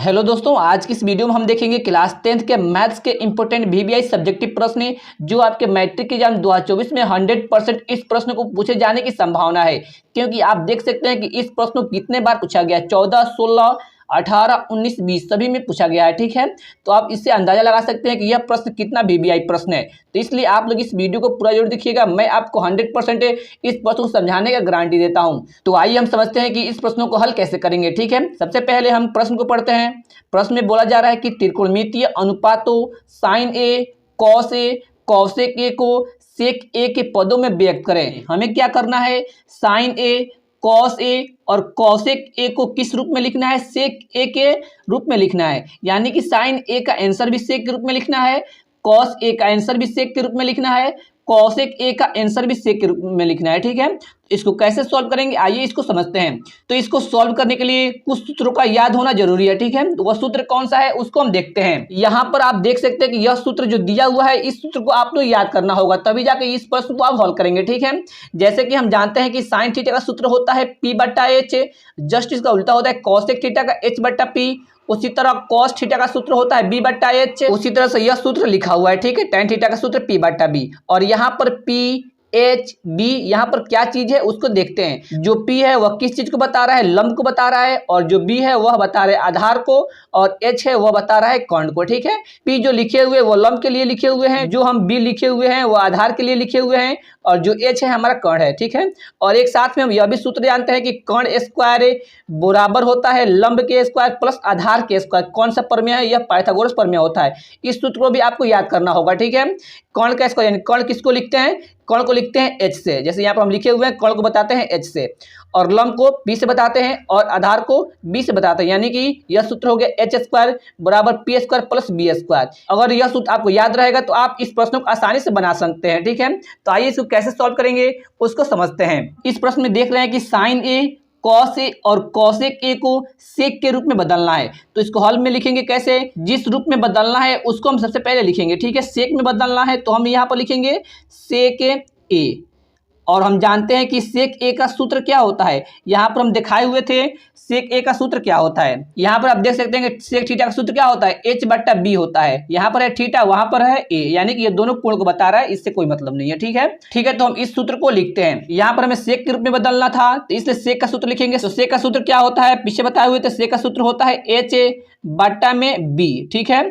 Hello दोस्तों, आज की इस वीडियो में हम देखेंगे क्लास 10th के मैथ्स के इंपोर्टेंट वीवीआई सब्जेक्टिव प्रश्न जो आपके मैट्रिक एग्जाम 2024 में 100% इस प्रश्न को पूछे जाने की संभावना है। क्योंकि आप देख सकते हैं कि इस प्रश्न को कितने बार पूछा गया है, 14, 16, 18, 19, 20 सभी में पूछा गया है। ठीक है, तो आप इससे अंदाजा लगा सकते हैं कि यह प्रश्न कितना वीवीआई प्रश्न है। तो इसलिए आप लोग इस वीडियो को पूरा जरूर देखिएगा। मैं आपको 100% इस प्रश्न को समझाने का गारंटी देता हूं। तो आइए हम समझते हैं कि इस प्रश्नों को हल कैसे करेंगे। ठीक है, सबसे पहले हम प्रश्न को पढ़ते हैं। प्रश्न में बोला जा रहा है कि त्रिकोणमितीय अनुपातों साइन ए, कॉसेक ए को सेक ए के पदों में व्यक्त करें। हमें क्या करना है, साइन ए, कॉस ए और कॉसेक ए को किस रूप में लिखना है, सेक ए के रूप में लिखना है। यानी कि साइन ए का आंसर भी सेक के रूप में लिखना है, कॉस ए का आंसर भी सेक के रूप में लिखना है, कॉसेक ए का आंसर भी सेक के रूप में लिखना है। ठीक है, इसको कैसे सॉल्व करेंगे आइए इसको समझते हैं। तो इसको सॉल्व करने के लिए कुछ सूत्रों का याद होना जरूरी है। ठीक है, तो वह सूत्र कौन सा है उसको हम देखते हैं। यहाँ पर आप देख सकते हैं कि यह सूत्र जो दिया हुआ है, इस सूत्र को आपको याद करना होगा, तभी जाके इस प्रश्न को आप हल करेंगे। ठीक है, जैसे कि हम जानते हैं कि साइन थीटा का सूत्र होता है पी बट्टा एच, जस्ट इसका उल्टा होता है कॉसेक थीटा का एच बट्टा पी। उसी तरह कॉस थीटा का सूत्र होता है बी बट्टा एच। उसी तरह से यह सूत्र लिखा हुआ है। ठीक है, tan थीटा का सूत्र पी बट्टा बी। और यहाँ पर पी एच बी यहाँ पर क्या चीज है उसको देखते हैं। जो पी है वह किस चीज को बता रहा है, लंब को बता रहा है, और जो बी है वह बता रहा है आधार को, और एच है वह बता रहा है कर्ण को। ठीक है, पी जो लिखे हुए वो लंब के लिए लिखे हुए हैं, जो हम बी लिखे हुए हैं वो आधार के लिए लिखे हुए हैं, और जो एच है हमारा कर्ण है। ठीक है, और एक साथ में हम यह भी सूत्र जानते हैं कि कर्ण स्क्वायर बराबर होता है लंब के स्क्वायर प्लस आधार के स्क्वायर। कौन सा प्रमेय है, यह पाइथागोरस प्रमेय होता है। इस सूत्र को भी आपको याद करना होगा। ठीक है, कर्ण का स्क्वायर यानी कर्ण किसको लिखते हैं, कर्ण को लिखते हैं एच से। जैसे यहाँ पर हम लिखे हुए हैं कर्ण को बताते हैं एच से, और लंब को बी से बताते हैं, और आधार को बी से बताते हैं। यानी कि यह सूत्र हो गया एच स्क्वायर बराबर P square plus B square. अगर यह सूत्र आपको याद रहेगा तो आप इस प्रश्न को आसानी से बना सकते हैं। ठीक है, तो आइए इसको कैसे सॉल्व करेंगे उसको समझते हैं। इस प्रश्न में देख रहे हैं कि साइन ए, कॉस ए और कॉसेक ए को सेक के रूप में बदलना है। तो इसको हल में लिखेंगे कैसे, जिस रूप में बदलना है उसको हम सबसे पहले लिखेंगे। ठीक है, सेक में बदलना है तो हम यहाँ पर लिखेंगे सेक ए, और हम जानते हैं कि सेक ए का सूत्र क्या होता है। यहाँ पर हम दिखाए हुए थे सेक ए का सूत्र क्या होता है। यहाँ पर आप देख सकते हैं कि सेक थीटा का सूत्र क्या होता है, एच बट्टा बी होता है। यहाँ पर है थीटा, वहां पर है ए, यानी कि ये दोनों कोण को बता रहा है, इससे कोई मतलब नहीं है। ठीक है, ठीक है, तो हम इस सूत्र को लिखते हैं। यहाँ पर हमें सेक के रूप में बदलना था तो इसलिए सेक का सूत्र लिखेंगे। तो सेक का सूत्र क्या होता है, पीछे बताए हुए थे, सेक का सूत्र होता है एच बट्टा में बी। ठीक है,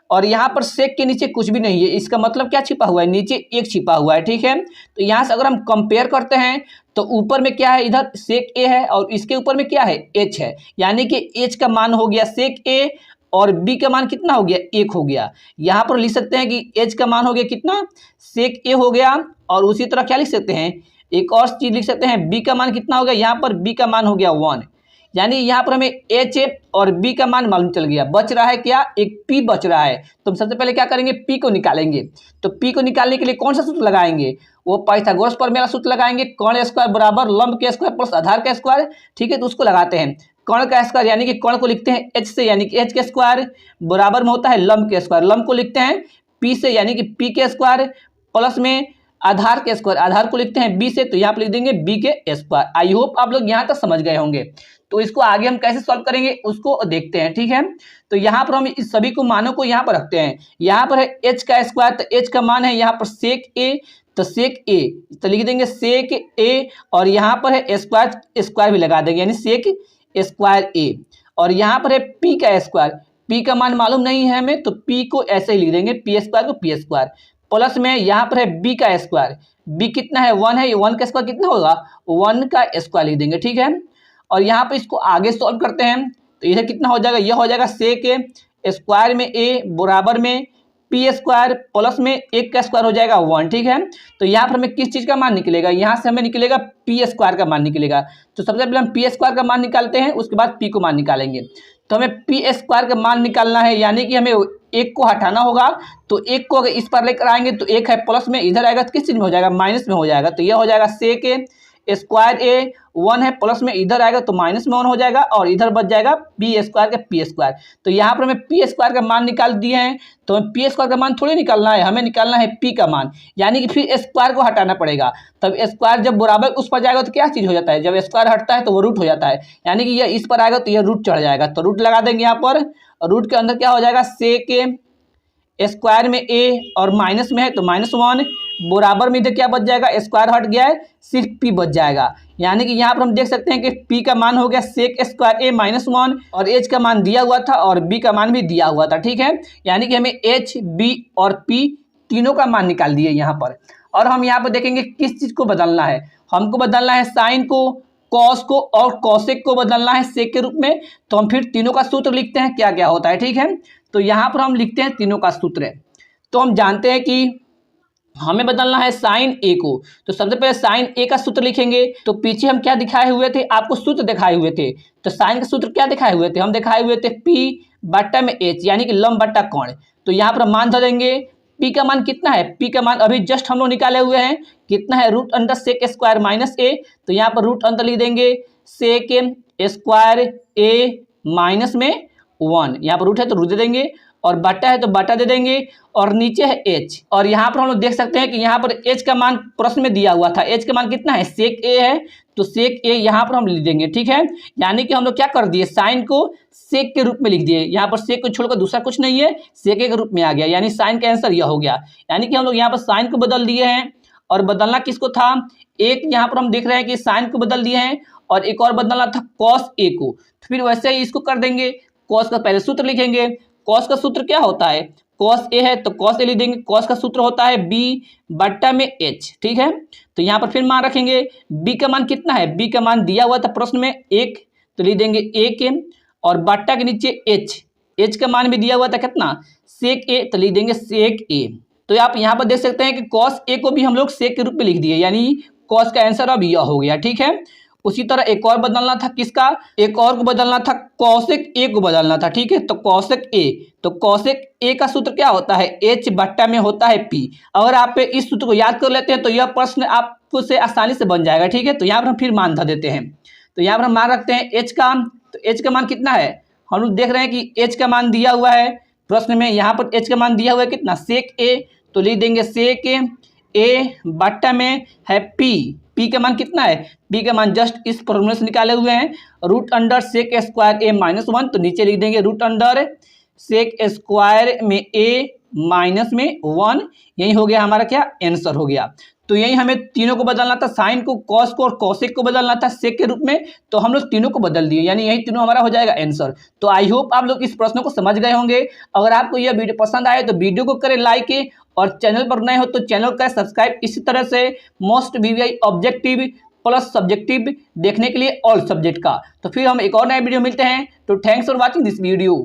और यहाँ पर सेक के नीचे कुछ भी नहीं है, इसका मतलब क्या छिपा हुआ है, नीचे एक छिपा हुआ है। ठीक है, तो यहाँ से अगर हम कंपेयर करते हैं तो ऊपर में क्या है, इधर सेक ए है और इसके ऊपर में क्या है, एच है। यानी कि एच का मान हो गया सेक ए और बी का मान कितना हो गया, 1 हो गया। यहाँ पर लिख सकते हैं कि एच का मान हो गया कितना, सेक ए हो गया, और उसी तरह क्या लिख सकते हैं, एक और चीज लिख सकते हैं, बी का मान कितना हो गया, यहाँ पर बी का मान हो गया 1। यानी यहाँ पर हमें एच और बी का मान मालूम चल गया। बच रहा है क्या, एक पी बच रहा है। तो हम सबसे पहले क्या करेंगे, पी को निकालेंगे। तो पी को निकालने के लिए कौन सा सूत्र लगाएंगे, वो पाइथागोरस प्रमेय वाला सूत्र लगाएंगे, कर्ण स्क्वायर बराबर लंब के स्क्वायर प्लस आधार का स्क्वायर। ठीक है, तो उसको लगाते हैं। कर्ण का स्क्वायर यानी कि कर्ण को लिखते हैं एच से, यानी कि एच के स्क्वायर बराबर में होता है लंब के स्क्वायर। लंब को लिखते हैं पी से, यानी कि पी के स्क्वायर प्लस में आधार के स्क्वायर। आधार को लिखते हैं बी से, तो यहाँ पर लिख देंगे बी के स्क्वायर। आई होप आप लोग यहाँ तक समझ गए होंगे। तो इसको आगे हम कैसे सॉल्व करेंगे उसको देखते हैं। ठीक है, तो यहाँ पर हम इस सभी को मानों को यहाँ पर रखते हैं। यहाँ पर है एच का स्क्वायर, तो एच का मान है यहाँ पर सेक ए, तो सेक ए तो लिख देंगे सेक ए, और यहाँ पर है स्क्वायर, स्क्वायर भी लगा देंगे यानी सेक स्क्वायर ए। और यहाँ पर है पी का स्क्वायर, पी का मान मालूम नहीं है हमें, तो पी को ऐसे ही लिख देंगे, पी स्क्वायर को पी स्क्वायर प्लस में यहाँ पर है बी का स्क्वायर। बी कितना है, 1 है, 1 का स्क्वायर कितना होगा, 1 का स्क्वायर लिख देंगे। ठीक है, और यहाँ पे इसको आगे सॉल्व करते हैं तो इधर कितना हो जाएगा, यह हो जाएगा सेक स्क्वायर में ए बराबर में पी स्क्वायर प्लस में 1 का स्क्वायर हो जाएगा 1। ठीक है, तो यहाँ पर हमें किस चीज़ का मान निकलेगा, यहाँ से हमें निकलेगा पी स्क्वायर का मान निकलेगा। तो सबसे पहले हम पी स्क्वायर का मान निकालते हैं, उसके बाद पी को मान निकालेंगे। तो हमें पी स्क्वायर का मान निकालना है, यानी कि हमें 1 को हटाना होगा। तो 1 को अगर इस पर लेकर आएंगे तो 1 है प्लस में, इधर आएगा तो किस चीज़ में हो जाएगा, माइनस में हो जाएगा। तो यह हो जाएगा सेक स्क्वायर ए 1 है, प्लस में इधर आएगा तो माइनस में 1 हो जाएगा और इधर बच जाएगा पी स्क्वायर का पी स्क्वायर। तो यहाँ पर हमें पी स्क्वायर का मान निकाल दिए हैं, तो हमें पी स्क्वायर का मान थोड़ी निकालना है, हमें निकालना है पी का मान, यानी कि फिर स्क्वायर को हटाना पड़ेगा। तब स्क्वायर जब बराबर उस पर जाएगा तो क्या चीज़ हो जाता है, जब स्क्वायर हटता है तो वो रूट हो जाता है, यानी कि यह इस पर आएगा तो यह रूट चढ़ जाएगा। तो रूट लगा देंगे यहाँ पर, रूट के अंदर क्या हो जाएगा सेक स्क्वायर में ए और माइनस में है तो -1, बराबर में इधर क्या बच जाएगा, स्क्वायर हट गया है, सिर्फ पी बच जाएगा। यानी कि यहाँ पर हम देख सकते हैं कि पी का मान हो गया सेक स्क्वायर ए -1 और एच का मान दिया हुआ था और बी का मान भी दिया हुआ था, ठीक है। यानी कि हमें एच, बी और पी तीनों का मान निकाल दिए यहाँ पर। और हम यहाँ पर देखेंगे किस चीज़ को बदलना है, हमको बदलना है साइन को, कॉस को और कॉसेक को बदलना है सेक के रूप में। तो हम फिर तीनों का सूत्र लिखते हैं क्या क्या होता है, ठीक है। तो यहाँ पर हम लिखते हैं तीनों का सूत्र। तो हम जानते हैं कि हमें बदलना है साइन ए को, तो सबसे पहले साइन ए का सूत्र लिखेंगे। तो पीछे हम क्या दिखाए हुए थे, आपको सूत्र दिखाए हुए थे। तो साइन का सूत्र क्या दिखाए हुए थे, हम दिखाए हुए थे पी बट्टा में एच, यानी कि लंब बट्टा कोण। तो यहाँ पर मान धर देंगे, पी का मान कितना है, पी का मान अभी जस्ट हम लोग निकाले हुए हैं, कितना है root under sec square minus a. तो यहाँ पर रूट अंडर लिख देंगे सेक स्क्वायर ए माइनस में 1, यहाँ पर रूट है तो रूट दे देंगे और बटा है तो बटा दे देंगे और नीचे है एच। और यहाँ पर हम लोग देख सकते हैं कि यहाँ पर एच का मान प्रश्न में दिया हुआ था, एच का मान कितना है सेक ए है, तो सेक ए यहाँ पर हम लिख देंगे, ठीक है। यानी कि हम लोग क्या कर दिए, साइन को सेक के रूप में लिख दिए, यहाँ पर सेक को छोड़कर दूसरा कुछ नहीं है, सेक ए के रूप में आ गया, यानी साइन का आंसर यह हो गया। यानी कि हम लोग यहाँ पर साइन को बदल दिए हैं और बदलना किसको था, एक यहाँ पर हम देख रहे हैं कि साइन को बदल दिए हैं और एक और बदलना था कॉस ए को। तो फिर वैसे ही इसको कर देंगे, कॉस का पहले सूत्र लिखेंगे, कॉस का सूत्र क्या होता है, कॉस ए है तो कॉस ए लिख देंगे, कॉस का सूत्र होता है बी बट्टा में एच, ठीक है। तो यहाँ पर फिर मान रखेंगे, बी का मान कितना है, बी का मान दिया हुआ था प्रश्न में 1, तो लिख देंगे ए के और बट्टा के नीचे एच, एच का मान भी दिया हुआ था कितना सेक ए, तो लिख देंगे सेक ए। तो आप यहाँ पर देख सकते हैं कि कॉस ए को भी हम लोग सेक के रूप में लिख दिए, यानी कॉस का आंसर अब यह हो गया, ठीक है। उसी तरह एक और बदलना था किसका, एक और को बदलना था कॉसेक ए को बदलना था, ठीक है। तो कॉसेक ए, तो कॉसेक ए का सूत्र क्या होता है, एच बट्टा में होता है पी। अगर आप इस सूत्र को याद कर लेते हैं तो यह प्रश्न आपको से आसानी से बन जाएगा, ठीक है। तो यहाँ पर हम फिर मान धर देते हैं, तो यहाँ पर हम मान रखते हैं एच का, तो एच का मान कितना है, हम लोग देख रहे हैं कि एच का मान दिया हुआ है प्रश्न में, यहाँ पर एच का मान दिया हुआ है कितना सेक ए, तो लिख देंगे सेक ए बट्टा में है पी, पी का मान कितना है, पी का मान जस्ट इस फॉर्मूले से निकाले हुए हैं रूट अंडर सेक स्क्वायर ए -1, तो नीचे लिख देंगे रूट अंडर सेक स्क्वायर में ए माइनस में 1, यही हो गया हमारा क्या आंसर हो गया। तो यही हमें तीनों को बदलना था, साइन को, कॉस को और कॉसेक को बदलना था सेक के रूप में, तो हम लोग तीनों को बदल दिए, यानी यही तीनों हमारा हो जाएगा आंसर। तो आई होप आप लोग इस प्रश्न को समझ गए होंगे। अगर आपको यह वीडियो पसंद आए तो वीडियो को करें लाइक और चैनल पर नए हो तो चैनल को करें सब्सक्राइब। इसी तरह से most VVI objective plus subjective देखने के लिए ऑल सब्जेक्ट का। तो फिर हम एक और नए वीडियो मिलते हैं। तो thanks for watching this video.